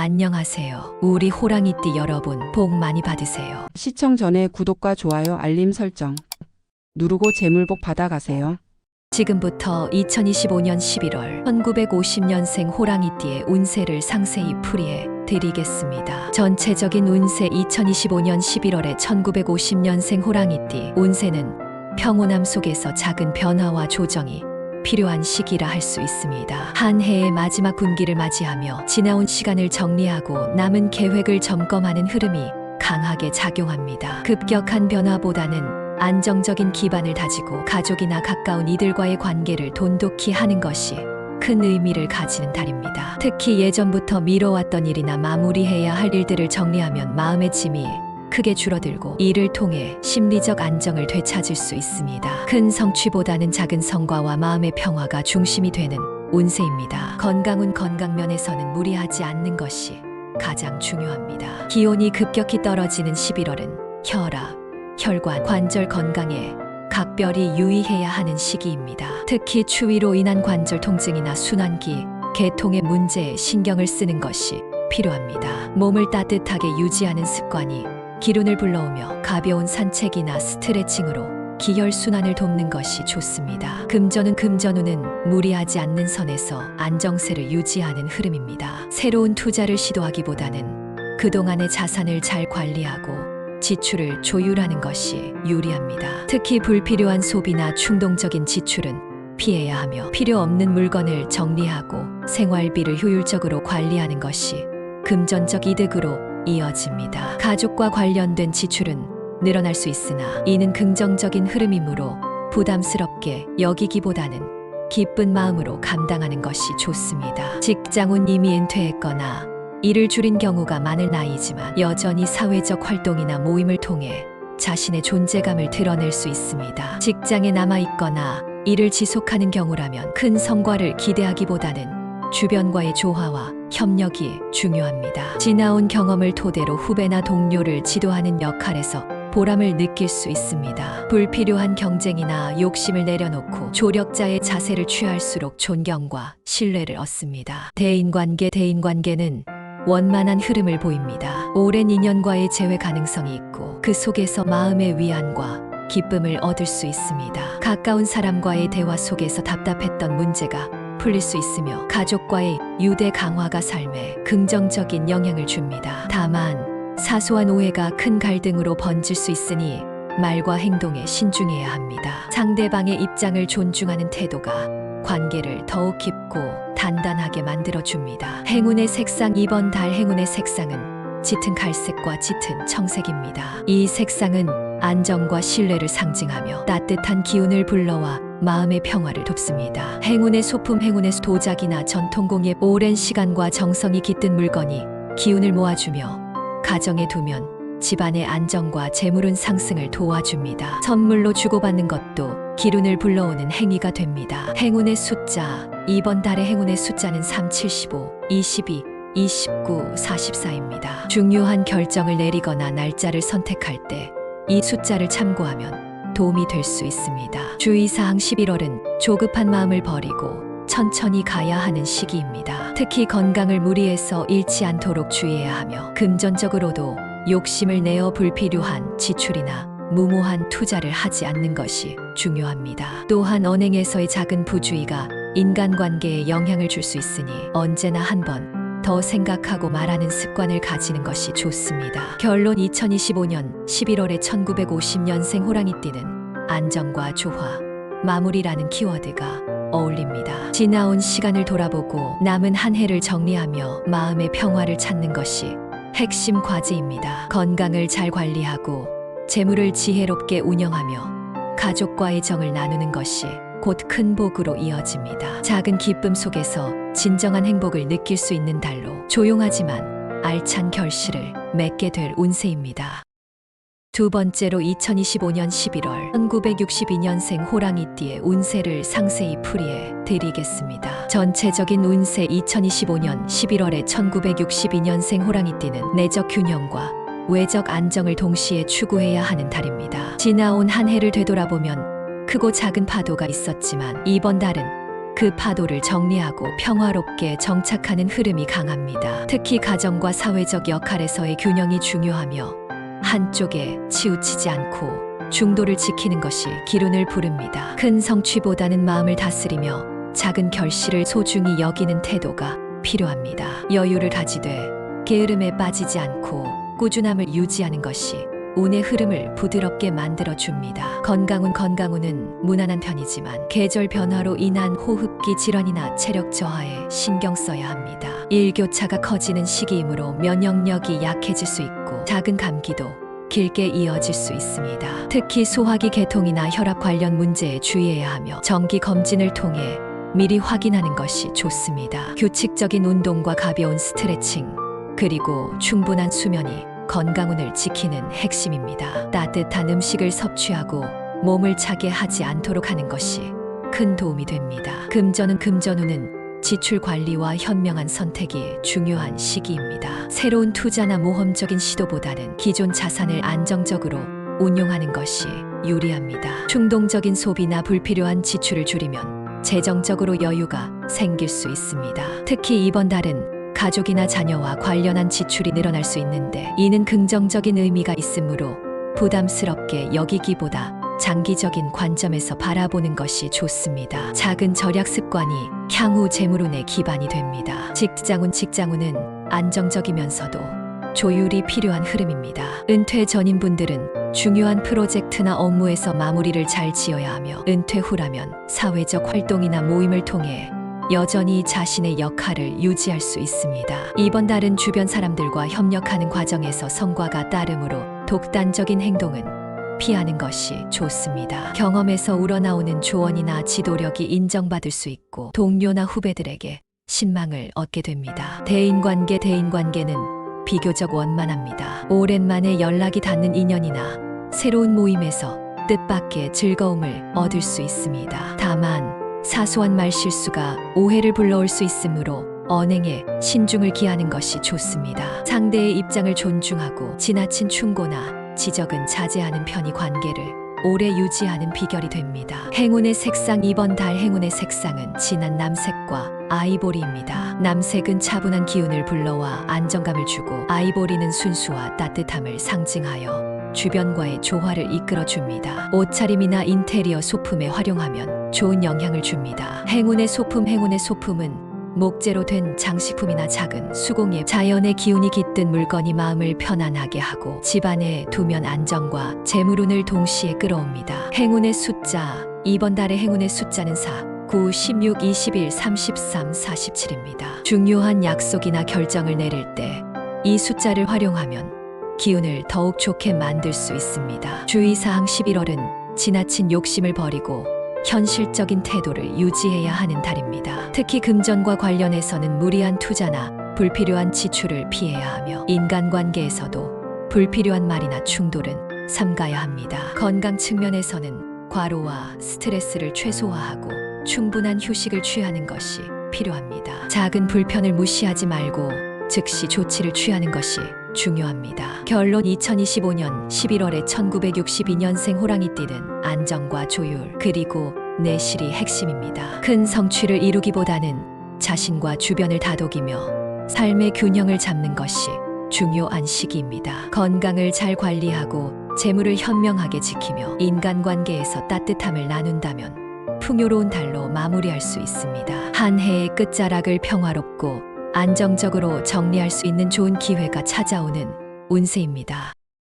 안녕하세요. 우리 호랑이띠 여러분, 복 많이 받으세요. 시청 전에 구독과 좋아요, 알림 설정 누르고 재물복 받아가세요. 지금부터 2025년 11월 1950년생 호랑이띠의 운세를 상세히 풀이해 드리겠습니다. 전체적인 운세 2025년 11월에 1950년생 호랑이띠 운세는 평온함 속에서 작은 변화와 조정이 필요한 시기라 할 수 있습니다. 한 해의 마지막 분기를 맞이하며 지나온 시간을 정리하고 남은 계획을 점검하는 흐름이 강하게 작용합니다. 급격한 변화보다는 안정적인 기반을 다지고 가족이나 가까운 이들과의 관계를 돈독히 하는 것이 큰 의미를 가지는 달입니다. 특히 예전부터 미뤄왔던 일이나 마무리해야 할 일들을 정리하면 마음의 짐이 크게 줄어들고 이를 통해 심리적 안정을 되찾을 수 있습니다. 큰 성취보다는 작은 성과와 마음의 평화가 중심이 되는 운세입니다. 건강은 건강면에서는 무리하지 않는 것이 가장 중요합니다. 기온이 급격히 떨어지는 11월은 혈압, 혈관, 관절 건강에 각별히 유의해야 하는 시기입니다. 특히 추위로 인한 관절 통증이나 순환기, 계통의 문제에 신경을 쓰는 것이 필요합니다. 몸을 따뜻하게 유지하는 습관이 기운을 불러오며 가벼운 산책이나 스트레칭으로 기혈순환을 돕는 것이 좋습니다. 금전은 무리하지 않는 선에서 안정세를 유지하는 흐름입니다. 새로운 투자를 시도하기보다는 그동안의 자산을 잘 관리하고 지출을 조율하는 것이 유리합니다. 특히 불필요한 소비나 충동적인 지출은 피해야 하며 필요 없는 물건을 정리하고 생활비를 효율적으로 관리하는 것이 금전적 이득으로 이어집니다. 가족과 관련된 지출은 늘어날 수 있으나 이는 긍정적인 흐름이므로 부담스럽게 여기기보다는 기쁜 마음으로 감당하는 것이 좋습니다. 직장은 이미 은퇴했거나 일을 줄인 경우가 많을 나이지만 여전히 사회적 활동이나 모임을 통해 자신의 존재감을 드러낼 수 있습니다. 직장에 남아있거나 일을 지속하는 경우라면 큰 성과를 기대하기보다는 주변과의 조화와 협력이 중요합니다. 지나온 경험을 토대로 후배나 동료를 지도하는 역할에서 보람을 느낄 수 있습니다. 불필요한 경쟁이나 욕심을 내려놓고 조력자의 자세를 취할수록 존경과 신뢰를 얻습니다. 대인관계는 원만한 흐름을 보입니다. 오랜 인연과의 재회 가능성이 있고 그 속에서 마음의 위안과 기쁨을 얻을 수 있습니다. 가까운 사람과의 대화 속에서 답답했던 문제가 풀릴 수 있으며 가족과의 유대 강화가 삶에 긍정적인 영향을 줍니다. 다만 사소한 오해가 큰 갈등으로 번질 수 있으니 말과 행동에 신중해야 합니다. 상대방의 입장을 존중하는 태도가 관계를 더욱 깊고 단단하게 만들어줍니다. 행운의 색상 2번 달 행운의 색상은 짙은 갈색과 짙은 청색입니다. 이 색상은 안정과 신뢰를 상징하며 따뜻한 기운을 불러와 마음의 평화를 돕습니다. 행운의 소품, 행운의 도자기나 전통공예, 오랜 시간과 정성이 깃든 물건이 기운을 모아주며 가정에 두면 집안의 안정과 재물운 상승을 도와줍니다. 선물로 주고받는 것도 기운을 불러오는 행위가 됩니다. 행운의 숫자 2번 달의 행운의 숫자는 3, 75, 22, 29, 44입니다. 중요한 결정을 내리거나 날짜를 선택할 때 이 숫자를 참고하면 도움이 될 수 있습니다. 주의사항 11월은 조급한 마음을 버리고 천천히 가야 하는 시기입니다. 특히 건강을 무리해서 잃지 않도록 주의해야 하며 금전적으로도 욕심을 내어 불필요한 지출이나 무모한 투자를 하지 않는 것이 중요합니다. 또한 언행에서의 작은 부주의가 인간관계에 영향을 줄 수 있으니 언제나 한 번 더 생각하고 말하는 습관을 가지는 것이 좋습니다. 결론 2025년 11월에 1950년생 호랑이띠는 안정과 조화, 마무리라는 키워드가 어울립니다. 지나온 시간을 돌아보고 남은 한 해를 정리하며 마음의 평화를 찾는 것이 핵심 과제입니다. 건강을 잘 관리하고 재물을 지혜롭게 운영하며 가족과의 정을 나누는 것이 곧 큰 복으로 이어집니다. 작은 기쁨 속에서 진정한 행복을 느낄 수 있는 달로 조용하지만 알찬 결실을 맺게 될 운세입니다. 두 번째로 2025년 11월 1962년생 호랑이띠의 운세를 상세히 풀이해 드리겠습니다. 전체적인 운세 2025년 11월에 1962년생 호랑이띠는 내적 균형과 외적 안정을 동시에 추구해야 하는 달입니다. 지나온 한 해를 되돌아보면 크고 작은 파도가 있었지만 이번 달은 그 파도를 정리하고 평화롭게 정착하는 흐름이 강합니다. 특히 가정과 사회적 역할에서의 균형이 중요하며 한쪽에 치우치지 않고 중도를 지키는 것이 기운을 부릅니다. 큰 성취보다는 마음을 다스리며 작은 결실을 소중히 여기는 태도가 필요합니다. 여유를 가지되 게으름에 빠지지 않고 꾸준함을 유지하는 것이 운의 흐름을 부드럽게 만들어줍니다. 건강운은 무난한 편이지만 계절 변화로 인한 호흡기 질환이나 체력 저하에 신경 써야 합니다. 일교차가 커지는 시기이므로 면역력이 약해질 수 있고 작은 감기도 길게 이어질 수 있습니다. 특히 소화기 계통이나 혈압 관련 문제에 주의해야 하며 정기 검진을 통해 미리 확인하는 것이 좋습니다. 규칙적인 운동과 가벼운 스트레칭, 그리고 충분한 수면이 건강운을 지키는 핵심입니다. 따뜻한 음식을 섭취하고 몸을 차게 하지 않도록 하는 것이 큰 도움이 됩니다. 금전운은 지출 관리와 현명한 선택이 중요한 시기입니다. 새로운 투자나 모험적인 시도보다는 기존 자산을 안정적으로 운용하는 것이 유리합니다. 충동적인 소비나 불필요한 지출을 줄이면 재정적으로 여유가 생길 수 있습니다. 특히 이번 달은 가족이나 자녀와 관련한 지출이 늘어날 수 있는데 이는 긍정적인 의미가 있으므로 부담스럽게 여기기보다 장기적인 관점에서 바라보는 것이 좋습니다. 작은 절약 습관이 향후 재물운의 기반이 됩니다. 직장운은 안정적이면서도 조율이 필요한 흐름입니다. 은퇴 전인 분들은 중요한 프로젝트나 업무에서 마무리를 잘 지어야 하며 은퇴 후라면 사회적 활동이나 모임을 통해 여전히 자신의 역할을 유지할 수 있습니다. 이번 달은 주변 사람들과 협력하는 과정에서 성과가 따르므로 독단적인 행동은 피하는 것이 좋습니다. 경험에서 우러나오는 조언이나 지도력이 인정받을 수 있고 동료나 후배들에게 신망을 얻게 됩니다. 대인관계는 비교적 원만합니다. 오랜만에 연락이 닿는 인연이나 새로운 모임에서 뜻밖의 즐거움을 얻을 수 있습니다. 다만 사소한 말실수가 오해를 불러올 수 있으므로 언행에 신중을 기하는 것이 좋습니다. 상대의 입장을 존중하고 지나친 충고나 지적은 자제하는 편이 관계를 오래 유지하는 비결이 됩니다. 행운의 색상 이번 달 행운의 색상은 진한 남색과 아이보리입니다. 남색은 차분한 기운을 불러와 안정감을 주고 아이보리는 순수와 따뜻함을 상징하여 주변과의 조화를 이끌어줍니다. 옷차림이나 인테리어 소품에 활용하면 좋은 영향을 줍니다. 행운의 소품은 목재로 된 장식품이나 작은 수공예, 자연의 기운이 깃든 물건이 마음을 편안하게 하고 집안에 두면 안정과 재물운을 동시에 끌어옵니다. 행운의 숫자 이번 달의 행운의 숫자는 4, 9, 16, 21, 33, 47입니다. 중요한 약속이나 결정을 내릴 때 이 숫자를 활용하면 기운을 더욱 좋게 만들 수 있습니다. 주의사항 11월은 지나친 욕심을 버리고 현실적인 태도를 유지해야 하는 달입니다. 특히 금전과 관련해서는 무리한 투자나 불필요한 지출을 피해야 하며 인간관계에서도 불필요한 말이나 충돌은 삼가야 합니다. 건강 측면에서는 과로와 스트레스를 최소화하고 충분한 휴식을 취하는 것이 필요합니다. 작은 불편을 무시하지 말고 즉시 조치를 취하는 것이 중요합니다. 결론 2025년 11월에 1962년생 호랑이띠는 안정과 조율 그리고 내실이 핵심입니다. 큰 성취를 이루기보다는 자신과 주변을 다독이며 삶의 균형을 잡는 것이 중요한 시기입니다. 건강을 잘 관리하고 재물을 현명하게 지키며 인간관계에서 따뜻함을 나눈다면 풍요로운 달로 마무리할 수 있습니다. 한 해의 끝자락을 평화롭고 안정적으로 정리할 수 있는 좋은 기회가 찾아오는 운세입니다.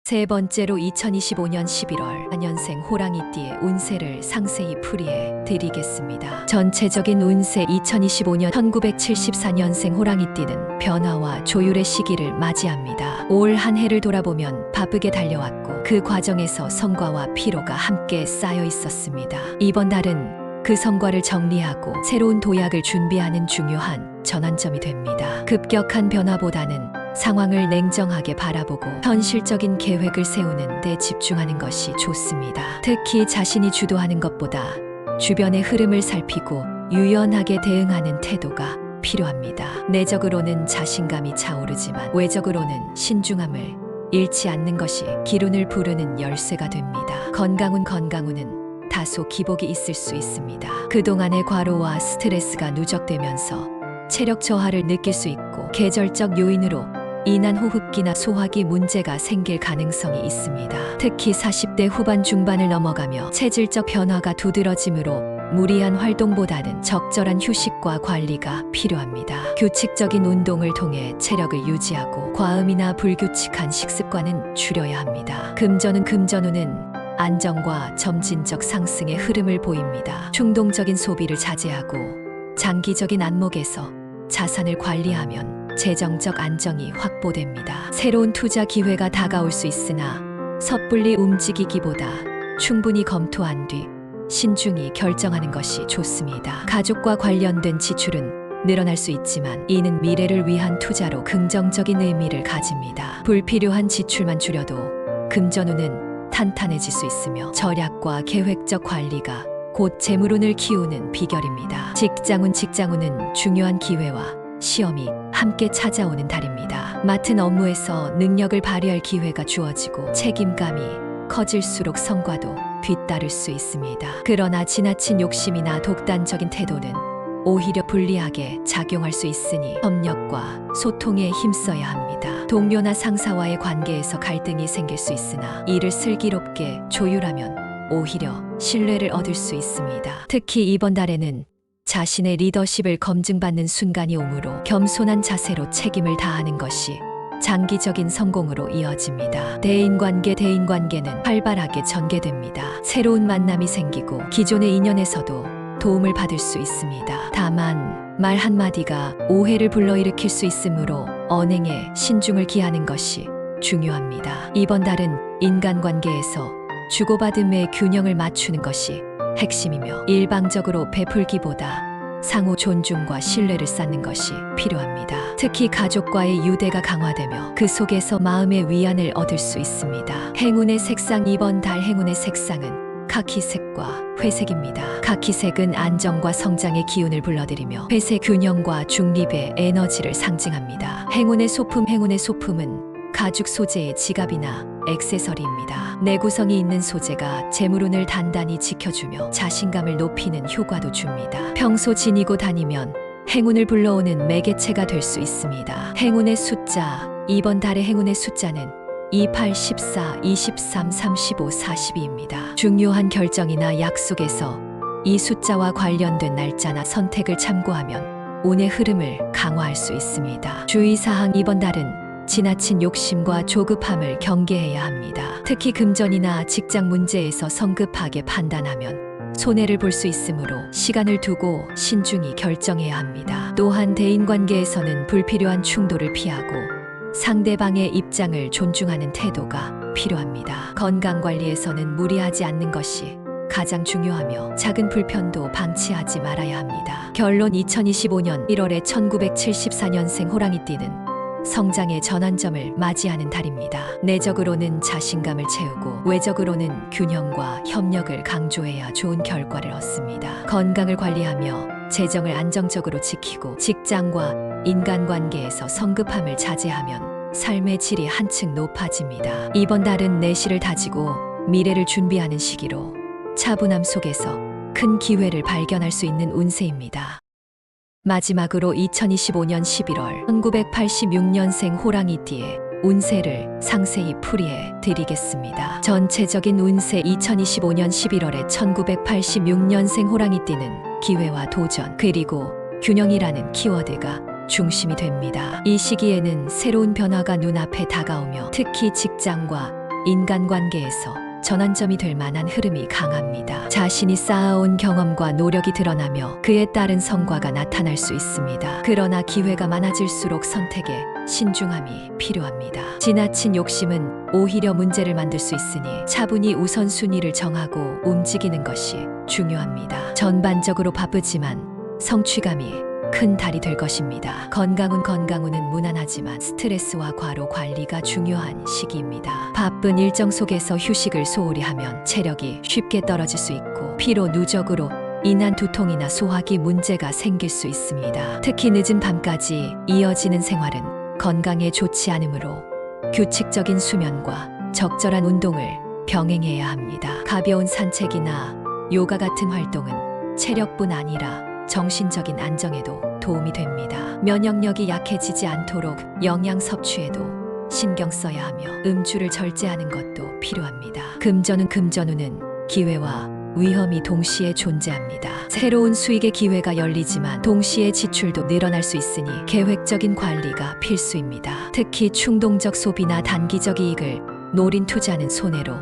세 번째로 2025년 11월 4년생 호랑이띠의 운세를 상세히 풀이해 드리겠습니다. 전체적인 운세 2025년 1974년생 호랑이띠는 변화와 조율의 시기를 맞이합니다. 올 한 해를 돌아보면 바쁘게 달려왔고 그 과정에서 성과와 피로가 함께 쌓여 있었습니다. 이번 달은 그 성과를 정리하고 새로운 도약을 준비하는 중요한 전환점이 됩니다. 급격한 변화보다는 상황을 냉정하게 바라보고 현실적인 계획을 세우는 데 집중하는 것이 좋습니다. 특히 자신이 주도하는 것보다 주변의 흐름을 살피고 유연하게 대응하는 태도가 필요합니다. 내적으로는 자신감이 차오르지만 외적으로는 신중함을 잃지 않는 것이 기운을 부르는 열쇠가 됩니다. 건강운은 다소 기복이 있을 수 있습니다. 그동안의 과로와 스트레스가 누적되면서 체력 저하를 느낄 수 있고 계절적 요인으로 인한 호흡기나 소화기 문제가 생길 가능성이 있습니다. 특히 40대 후반 중반을 넘어가며 체질적 변화가 두드러지므로 무리한 활동보다는 적절한 휴식과 관리가 필요합니다. 규칙적인 운동을 통해 체력을 유지하고 과음이나 불규칙한 식습관은 줄여야 합니다. 금전운은 안정과 점진적 상승의 흐름을 보입니다. 충동적인 소비를 자제하고 장기적인 안목에서 자산을 관리하면 재정적 안정이 확보됩니다. 새로운 투자 기회가 다가올 수 있으나 섣불리 움직이기보다 충분히 검토한 뒤 신중히 결정하는 것이 좋습니다. 가족과 관련된 지출은 늘어날 수 있지만 이는 미래를 위한 투자로 긍정적인 의미를 가집니다. 불필요한 지출만 줄여도 금전운은 탄탄해질 수 있으며 절약과 계획적 관리가 곧 재물운을 키우는 비결입니다. 직장운은 중요한 기회와 시험이 함께 찾아오는 달입니다. 맡은 업무에서 능력을 발휘할 기회가 주어지고 책임감이 커질수록 성과도 뒤따를 수 있습니다. 그러나 지나친 욕심이나 독단적인 태도는 오히려 불리하게 작용할 수 있으니 협력과 소통에 힘써야 합니다. 동료나 상사와의 관계에서 갈등이 생길 수 있으나 이를 슬기롭게 조율하면 오히려 신뢰를 얻을 수 있습니다. 특히 이번 달에는 자신의 리더십을 검증받는 순간이 오므로 겸손한 자세로 책임을 다하는 것이 장기적인 성공으로 이어집니다. 대인관계는 활발하게 전개됩니다. 새로운 만남이 생기고 기존의 인연에서도 도움을 받을 수 있습니다. 다만 말 한마디가 오해를 불러일으킬 수 있으므로 언행에 신중을 기하는 것이 중요합니다. 이번 달은 인간관계에서 주고받음의 균형을 맞추는 것이 핵심이며 일방적으로 베풀기보다 상호 존중과 신뢰를 쌓는 것이 필요합니다. 특히 가족과의 유대가 강화되며 그 속에서 마음의 위안을 얻을 수 있습니다. 행운의 색상 이번 달 행운의 색상은 카키색과 회색입니다. 카키색은 안정과 성장의 기운을 불러들이며 회색 균형과 중립의 에너지를 상징합니다. 행운의 소품은 가죽 소재의 지갑이나 액세서리입니다. 내구성이 있는 소재가 재물운을 단단히 지켜주며 자신감을 높이는 효과도 줍니다. 평소 지니고 다니면 행운을 불러오는 매개체가 될 수 있습니다. 행운의 숫자 이번 달의 행운의 숫자는 28, 14, 23, 35, 42입니다. 중요한 결정이나 약속에서 이 숫자와 관련된 날짜나 선택을 참고하면 운의 흐름을 강화할 수 있습니다. 주의사항 이번 달은 지나친 욕심과 조급함을 경계해야 합니다. 특히 금전이나 직장 문제에서 성급하게 판단하면 손해를 볼 수 있으므로 시간을 두고 신중히 결정해야 합니다. 또한 대인관계에서는 불필요한 충돌을 피하고 상대방의 입장을 존중하는 태도가 필요합니다. 건강관리에서는 무리하지 않는 것이 가장 중요하며 작은 불편도 방치하지 말아야 합니다. 결론 2025년 1월에 1974년생 호랑이띠는 성장의 전환점을 맞이하는 달입니다. 내적으로는 자신감을 채우고 외적으로는 균형과 협력을 강조해야 좋은 결과를 얻습니다. 건강을 관리하며 재정을 안정적으로 지키고 직장과 인간관계에서 성급함을 자제하면 삶의 질이 한층 높아집니다. 이번 달은 내실을 다지고 미래를 준비하는 시기로 차분함 속에서 큰 기회를 발견할 수 있는 운세입니다. 마지막으로 2025년 11월 1986년생 호랑이띠의 운세를 상세히 풀이해 드리겠습니다. 전체적인 운세 2025년 11월에 1986년생 호랑이띠는 기회와 도전 그리고 균형이라는 키워드가 중심이 됩니다. 이 시기에는 새로운 변화가 눈앞에 다가오며 특히 직장과 인간관계에서 전환점이 될 만한 흐름이 강합니다. 자신이 쌓아온 경험과 노력이 드러나며 그에 따른 성과가 나타날 수 있습니다. 그러나 기회가 많아질수록 선택에 신중함이 필요합니다. 지나친 욕심은 오히려 문제를 만들 수 있으니 차분히 우선순위를 정하고 움직이는 것이 중요합니다. 전반적으로 바쁘지만 성취감이 큰 달이 될 것입니다. 건강운은 무난하지만 스트레스와 과로 관리가 중요한 시기입니다. 바쁜 일정 속에서 휴식을 소홀히 하면 체력이 쉽게 떨어질 수 있고 피로 누적으로 인한 두통이나 소화기 문제가 생길 수 있습니다. 특히 늦은 밤까지 이어지는 생활은 건강에 좋지 않으므로 규칙적인 수면과 적절한 운동을 병행해야 합니다. 가벼운 산책이나 요가 같은 활동은 체력뿐 아니라 정신적인 안정에도 도움이 됩니다. 면역력이 약해지지 않도록 영양 섭취에도 신경 써야 하며 음주를 절제하는 것도 필요합니다. 금전운은 기회와 위험이 동시에 존재합니다. 새로운 수익의 기회가 열리지만 동시에 지출도 늘어날 수 있으니 계획적인 관리가 필수입니다. 특히 충동적 소비나 단기적 이익을 노린 투자는 손해로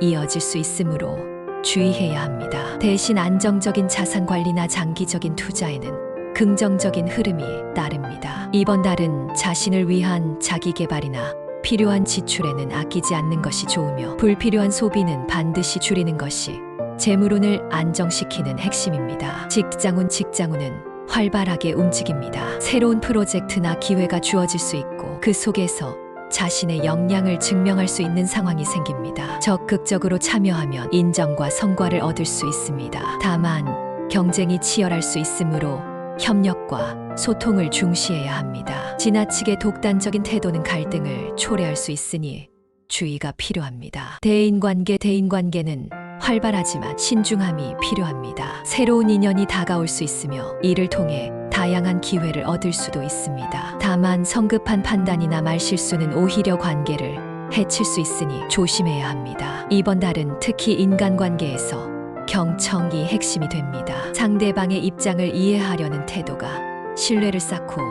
이어질 수 있으므로 주의해야 합니다. 대신 안정적인 자산 관리나 장기적인 투자에는 긍정적인 흐름이 따릅니다. 이번 달은 자신을 위한 자기 개발이나 필요한 지출에는 아끼지 않는 것이 좋으며 불필요한 소비는 반드시 줄이는 것이 재물운을 안정시키는 핵심입니다. 직장운은 활발하게 움직입니다. 새로운 프로젝트나 기회가 주어질 수 있고 그 속에서 자신의 역량을 증명할 수 있는 상황이 생깁니다. 적극적으로 참여하면 인정과 성과를 얻을 수 있습니다. 다만 경쟁이 치열할 수 있으므로 협력과 소통을 중시해야 합니다. 지나치게 독단적인 태도는 갈등을 초래할 수 있으니 주의가 필요합니다. 대인관계는 활발하지만 신중함이 필요합니다. 새로운 인연이 다가올 수 있으며 이를 통해 다양한 기회를 얻을 수도 있습니다. 다만 성급한 판단이나 말실수는 오히려 관계를 해칠 수 있으니 조심해야 합니다. 이번 달은 특히 인간관계에서 경청이 핵심이 됩니다. 상대방의 입장을 이해하려는 태도가 신뢰를 쌓고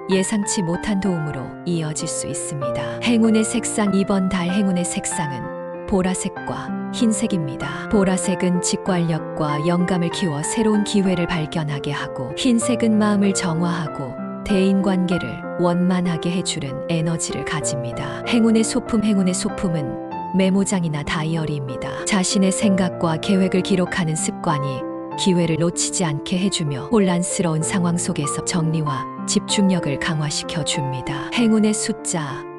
예상치 못한 도움으로 이어질 수 있습니다. 이번 달 행운의 색상은 보라색과 흰색입니다. 보라색은 직관력과 영감을 키워 새로운 기회를 발견하게 하고 흰색은 마음을 정화하고 대인관계를 원만하게 해주는 에너지를 가집니다. 행운의 소품은 메모장이나 다이어리입니다. 자신의 생각과 계획을 기록하는 습관이 기회를 놓치지 않게 해주며 혼란스러운 상황 속에서 정리와 집중력을 강화시켜 줍니다.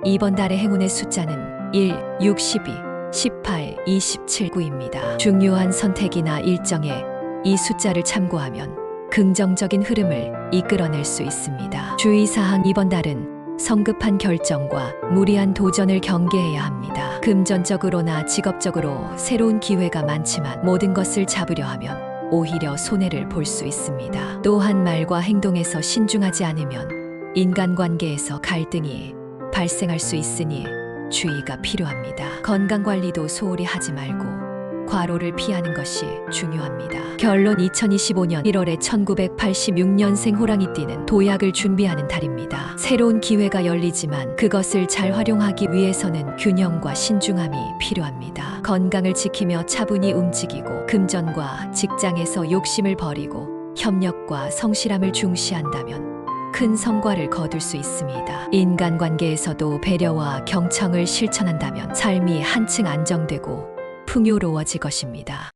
이번 달의 행운의 숫자는 1, 6, 12, 18, 27, 9입니다. 중요한 선택이나 일정에 이 숫자를 참고하면 긍정적인 흐름을 이끌어낼 수 있습니다. 주의사항 이번 달은 성급한 결정과 무리한 도전을 경계해야 합니다. 금전적으로나 직업적으로 새로운 기회가 많지만 모든 것을 잡으려 하면 오히려 손해를 볼 수 있습니다. 또한 말과 행동에서 신중하지 않으면 인간관계에서 갈등이 발생할 수 있으니 주의가 필요합니다. 건강관리도 소홀히 하지 말고 과로를 피하는 것이 중요합니다. 결론 2025년 1월에 1986년생 호랑이띠는 도약을 준비하는 달입니다. 새로운 기회가 열리지만 그것을 잘 활용하기 위해서는 균형과 신중함이 필요합니다. 건강을 지키며 차분히 움직이고 금전과 직장에서 욕심을 버리고 협력과 성실함을 중시한다면 큰 성과를 거둘 수 있습니다. 인간관계에서도 배려와 경청을 실천한다면 삶이 한층 안정되고 풍요로워질 것입니다.